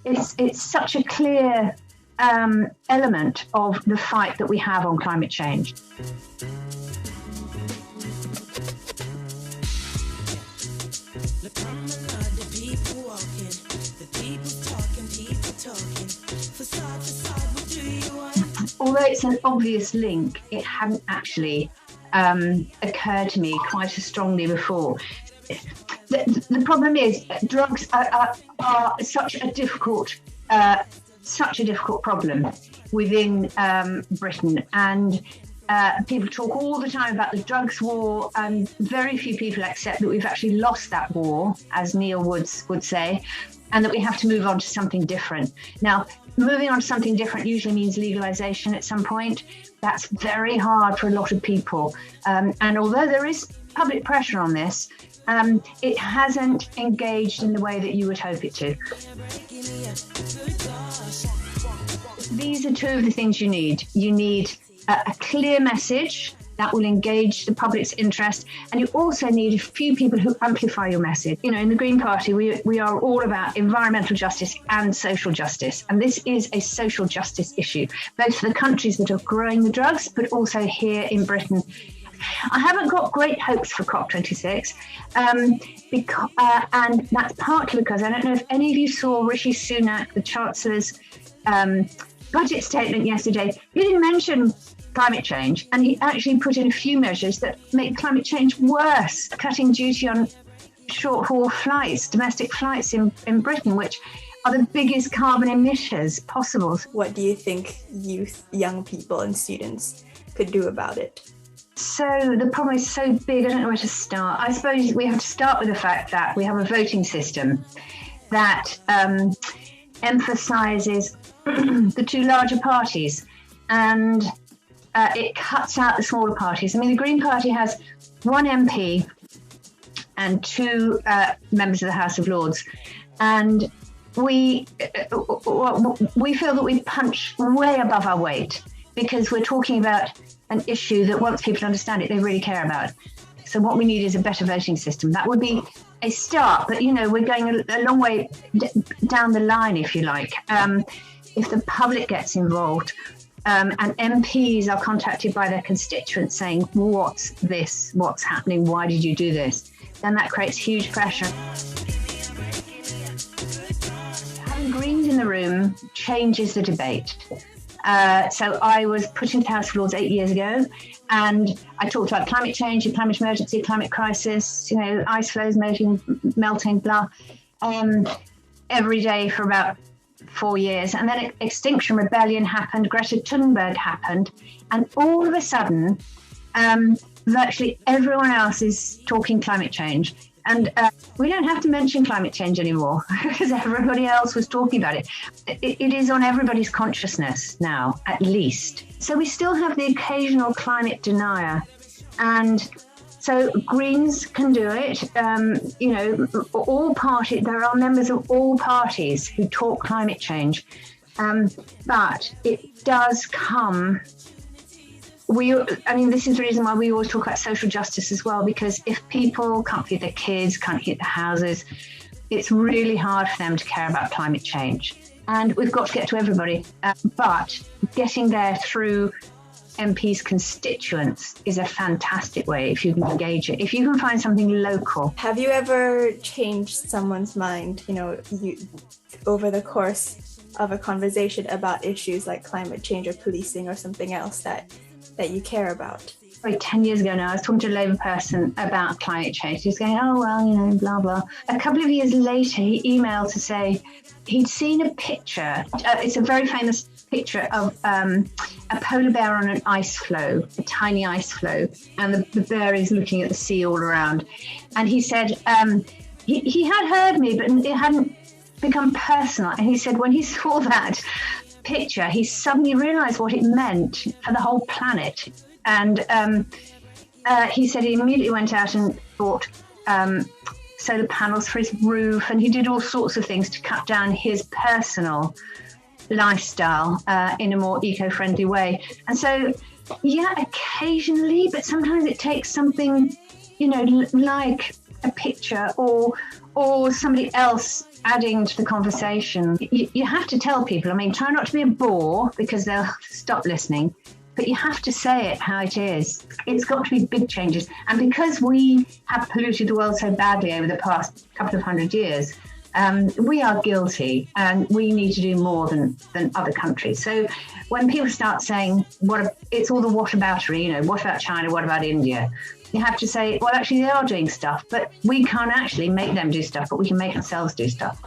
it's such a clear element of the fight that we have on climate change. Although it's an obvious link, it hadn't actually occurred to me quite as strongly before. The problem is drugs are such a difficult problem within Britain, and people talk all the time about the drugs war, and very few people accept that we've actually lost that war, as Neil Woods would say, and that we have to move on to something different. Now, moving on to something different usually means legalization at some point. That's very hard for a lot of people. And although there is public pressure on this, it hasn't engaged in the way that you would hope it to. These are two of the things you need. You need a clear message that will engage the public's interest, and you also need a few people who amplify your message. You know, in the Green Party, we are all about environmental justice and social justice, and this is a social justice issue, both for the countries that are growing the drugs, but also here in Britain. I haven't got great hopes for COP26, and that's partly because I don't know if any of you saw Rishi Sunak, the Chancellor's budget statement yesterday. He didn't mention climate change, and he actually put in a few measures that make climate change worse, cutting duty on short-haul flights, domestic flights in Britain, which are the biggest carbon emitters possible. What do you think youth, young people and students could do about it? So the problem is so big, I don't know where to start. I suppose we have to start with the fact that we have a voting system that emphasises the two larger parties, and it cuts out the smaller parties. I mean, the Green Party has one MP and two members of the House of Lords, and we feel that we punch way above our weight because we're talking about an issue that once people understand it, they really care about. So what we need is a better voting system. That would be a start, but you know, we're going a long way down the line, if you like. If the public gets involved, and MPs are contacted by their constituents saying, what's this, what's happening, why did you do this? Then that creates huge pressure. Having Greens in the room changes the debate. So I was put into the House of Lords 8 years ago, and I talked about climate change, the climate emergency, climate crisis, you know, ice flows melting, blah, every day for about 4 years. And then Extinction Rebellion happened, Greta Thunberg happened, and all of a sudden, virtually everyone else is talking climate change. And we don't have to mention climate change anymore because everybody else was talking about it. It is on everybody's consciousness now, at least. So we still have the occasional climate denier. And so Greens can do it. You know, there are members of all parties who talk climate change. But it does come. This is the reason why we always talk about social justice as well, because if people can't feed their kids, can't heat their houses, it's really hard for them to care about climate change. And we've got to get to everybody. But getting there through MPs' constituents is a fantastic way if you can engage it, if you can find something local. Have you ever changed someone's mind, over the course of a conversation about issues like climate change or policing or something else that you care about? 10 years ago now, I was talking to a Labour person about climate change. He was going, oh, well, blah, blah. A couple of years later, he emailed to say he'd seen a picture. It's a very famous picture of a polar bear on an ice floe, a tiny ice floe, and the bear is looking at the sea all around. And he said he had heard me, but it hadn't become personal. And he said when he saw that picture, he suddenly realised what it meant for the whole planet. And he said he immediately went out and bought solar panels for his roof, and he did all sorts of things to cut down his personal lifestyle in a more eco-friendly way. And so, yeah, occasionally, but sometimes it takes something, like a picture or somebody else adding to the conversation, you have to tell people, I mean, try not to be a bore because they'll stop listening, but you have to say it how it is. It's got to be big changes. And because we have polluted the world so badly over the past couple of 100 years, we are guilty and we need to do more than other countries. So when people start saying, it's all the whataboutery, you know, what about China, what about India? You have to say, well, actually, they are doing stuff, but we can't actually make them do stuff, but we can make ourselves do stuff.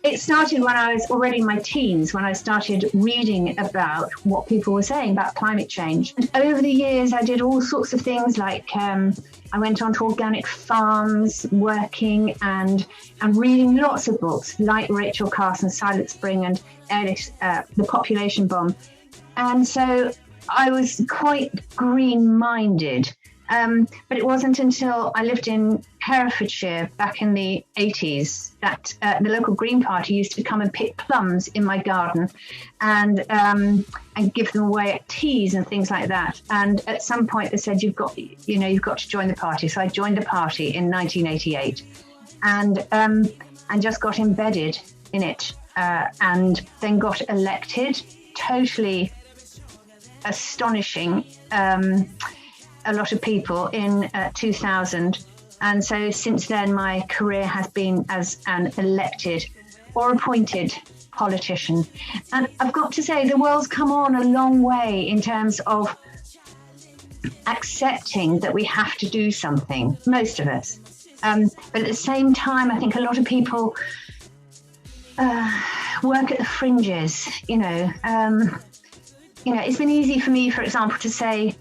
It started when I was already in my teens, when I started reading about what people were saying about climate change. And over the years, I did all sorts of things like I went on to organic farms, working and reading lots of books like Rachel Carson's Silent Spring and The Population Bomb. And so I was quite green-minded. But it wasn't until I lived in Herefordshire back in the 80s that the local Green Party used to come and pick plums in my garden and give them away at teas and things like that. And at some point they said, you've got to join the party. So I joined the party in 1988 and just got embedded in it and then got elected. Totally astonishing. A lot of people in 2000. And so since then, my career has been as an elected or appointed politician. And I've got to say, the world's come on a long way in terms of accepting that we have to do something, most of us. But at the same time, I think a lot of people work at the fringes, it's been easy for me, for example, to say,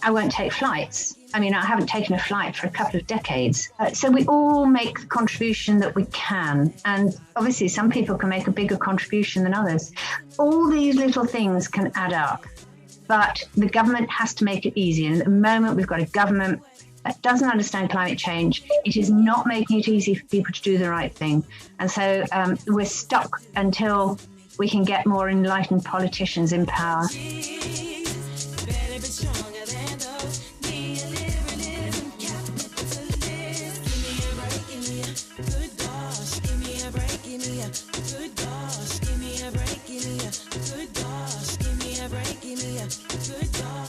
I won't take flights. I mean, I haven't taken a flight for a couple of decades. So we all make the contribution that we can. And obviously, some people can make a bigger contribution than others. All these little things can add up. But the government has to make it easy. And at the moment, we've got a government that doesn't understand climate change. It is not making it easy for people to do the right thing. And so we're stuck until we can get more enlightened politicians in power.